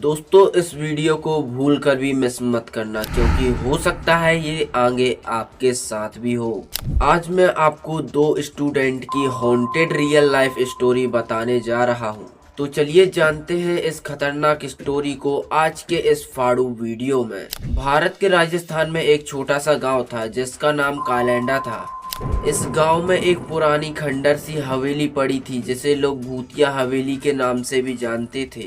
दोस्तों इस वीडियो को भूल कर भी मिस मत करना क्योंकि हो सकता है ये आगे आपके साथ भी हो। आज मैं आपको दो स्टूडेंट की हॉन्टेड रियल लाइफ स्टोरी बताने जा रहा हूँ। तो चलिए जानते हैं इस खतरनाक स्टोरी को आज के इस फाड़ू वीडियो में। भारत के राजस्थान में एक छोटा सा गांव था जिसका नाम कालैंडा था। इस गांव में एक पुरानी खंडर सी हवेली पड़ी थी जिसे लोग भूतिया हवेली के नाम से भी जानते थे।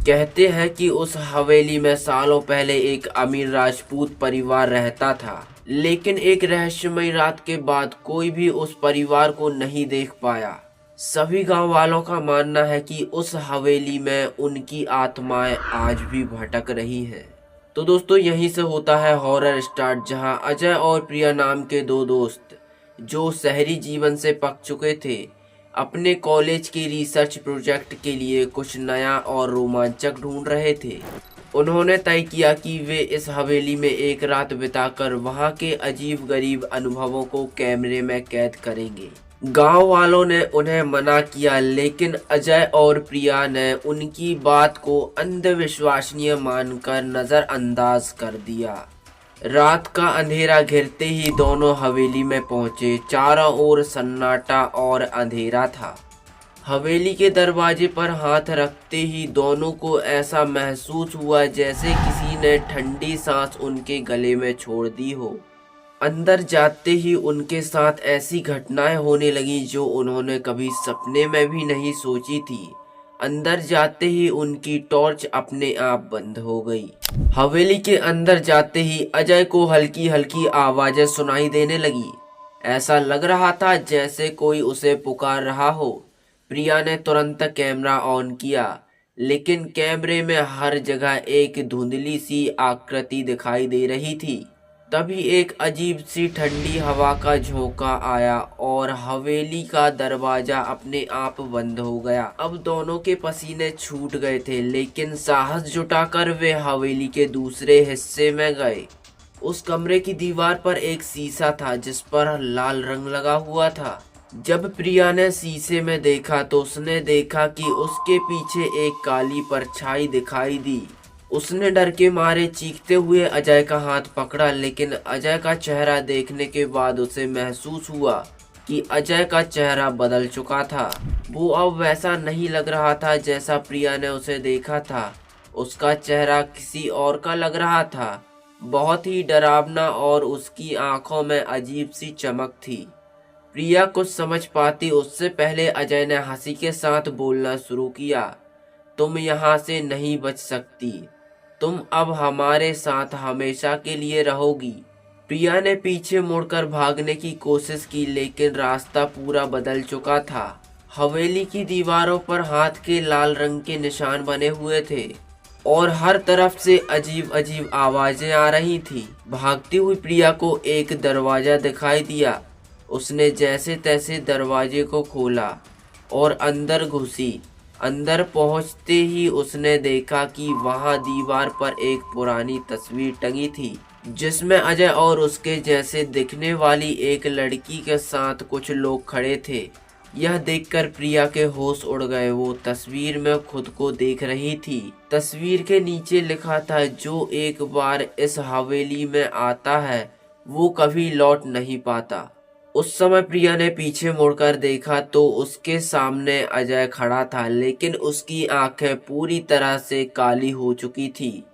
कहते हैं कि उस हवेली में सालों पहले एक अमीर राजपूत परिवार रहता था, लेकिन एक रहस्यमयी रात के बाद कोई भी उस परिवार को नहीं देख पाया। सभी गांव वालों का मानना है कि उस हवेली में उनकी आत्माएं आज भी भटक रही हैं। तो दोस्तों यहीं से होता है हॉरर स्टार्ट, जहां अजय और प्रिया नाम के दो दोस्त जो शहरी जीवन से पक चुके थे, अपने कॉलेज के रिसर्च प्रोजेक्ट के लिए कुछ नया और रोमांचक ढूंढ रहे थे। उन्होंने तय किया कि वे इस हवेली में एक रात बिताकर वहां के अजीब गरीब अनुभवों को कैमरे में कैद करेंगे। गांव वालों ने उन्हें मना किया, लेकिन अजय और प्रिया ने उनकी बात को अंधविश्वसनीय मानकर नजरअंदाज कर दिया। रात का अंधेरा घिरते ही दोनों हवेली में पहुंचे। चारों ओर सन्नाटा और अंधेरा था। हवेली के दरवाजे पर हाथ रखते ही दोनों को ऐसा महसूस हुआ जैसे किसी ने ठंडी सांस उनके गले में छोड़ दी हो। अंदर जाते ही उनके साथ ऐसी घटनाएं होने लगी जो उन्होंने कभी सपने में भी नहीं सोची थी। अंदर जाते ही उनकी टॉर्च अपने आप बंद हो गई। हवेली के अंदर जाते ही अजय को हल्की हल्की आवाजें सुनाई देने लगी। ऐसा लग रहा था जैसे कोई उसे पुकार रहा हो। प्रिया ने तुरंत कैमरा ऑन किया, लेकिन कैमरे में हर जगह एक धुंधली सी आकृति दिखाई दे रही थी। तभी एक अजीब सी ठंडी हवा का झोंका आया और हवेली का दरवाजा अपने आप बंद हो गया। अब दोनों के पसीने छूट गए थे, लेकिन साहस जुटाकर वे हवेली के दूसरे हिस्से में गए। उस कमरे की दीवार पर एक शीशा था जिस पर लाल रंग लगा हुआ था। जब प्रिया ने शीशे में देखा तो उसने देखा कि उसके पीछे एक काली परछाई दिखाई दी। उसने डर के मारे चीखते हुए अजय का हाथ पकड़ा, लेकिन अजय का चेहरा देखने के बाद उसे महसूस हुआ कि अजय का चेहरा बदल चुका था। वो अब वैसा नहीं लग रहा था जैसा प्रिया ने उसे देखा था। उसका चेहरा किसी और का लग रहा था, बहुत ही डरावना, और उसकी आंखों में अजीब सी चमक थी। प्रिया कुछ समझ पाती उससे पहले अजय ने हंसी के साथ बोलना शुरू किया, तुम यहाँ से नहीं बच सकती, तुम अब हमारे साथ हमेशा के लिए रहोगी। प्रिया ने पीछे मुड़कर भागने की कोशिश की, लेकिन रास्ता पूरा बदल चुका था। हवेली की दीवारों पर हाथ के लाल रंग के निशान बने हुए थे और हर तरफ से अजीब अजीब आवाजें आ रही थी। भागती हुई प्रिया को एक दरवाजा दिखाई दिया। उसने जैसे तैसे दरवाजे को खोला और अंदर घुसी। अंदर पहुंचते ही उसने देखा कि वहां दीवार पर एक पुरानी तस्वीर टंगी थी जिसमें अजय और उसके जैसे दिखने वाली एक लड़की के साथ कुछ लोग खड़े थे। यह देखकर प्रिया के होश उड़ गए। वो तस्वीर में खुद को देख रही थी। तस्वीर के नीचे लिखा था, जो एक बार इस हवेली में आता है वो कभी लौट नहीं पाता। उस समय प्रिया ने पीछे मुड़कर देखा तो उसके सामने अजय खड़ा था, लेकिन उसकी आंखें पूरी तरह से काली हो चुकी थी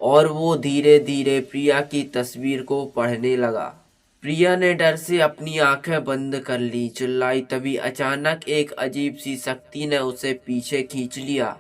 और वो धीरे धीरे प्रिया की तस्वीर को पढ़ने लगा। प्रिया ने डर से अपनी आंखें बंद कर ली, चिल्लाई। तभी अचानक एक अजीब सी शक्ति ने उसे पीछे खींच लिया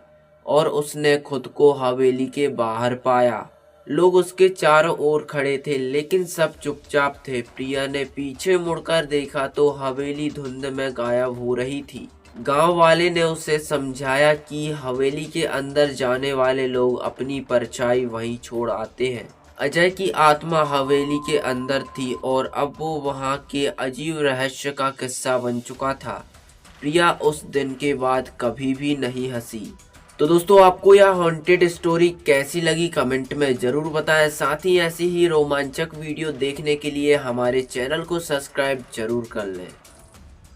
और उसने खुद को हवेली के बाहर पाया। लोग उसके चारों ओर खड़े थे, लेकिन सब चुपचाप थे। प्रिया ने पीछे मुड़कर देखा तो हवेली धुंध में गायब हो रही थी। गांव वाले ने उसे समझाया कि हवेली के अंदर जाने वाले लोग अपनी परछाई वहीं छोड़ आते हैं। अजय की आत्मा हवेली के अंदर थी और अब वो वहां के अजीब रहस्य का किस्सा बन चुका था। प्रिया उस दिन के बाद कभी भी नहीं हंसी। तो दोस्तों आपको यह हॉन्टेड स्टोरी कैसी लगी कमेंट में ज़रूर बताएं। साथ ही ऐसी ही रोमांचक वीडियो देखने के लिए हमारे चैनल को सब्सक्राइब जरूर कर लें।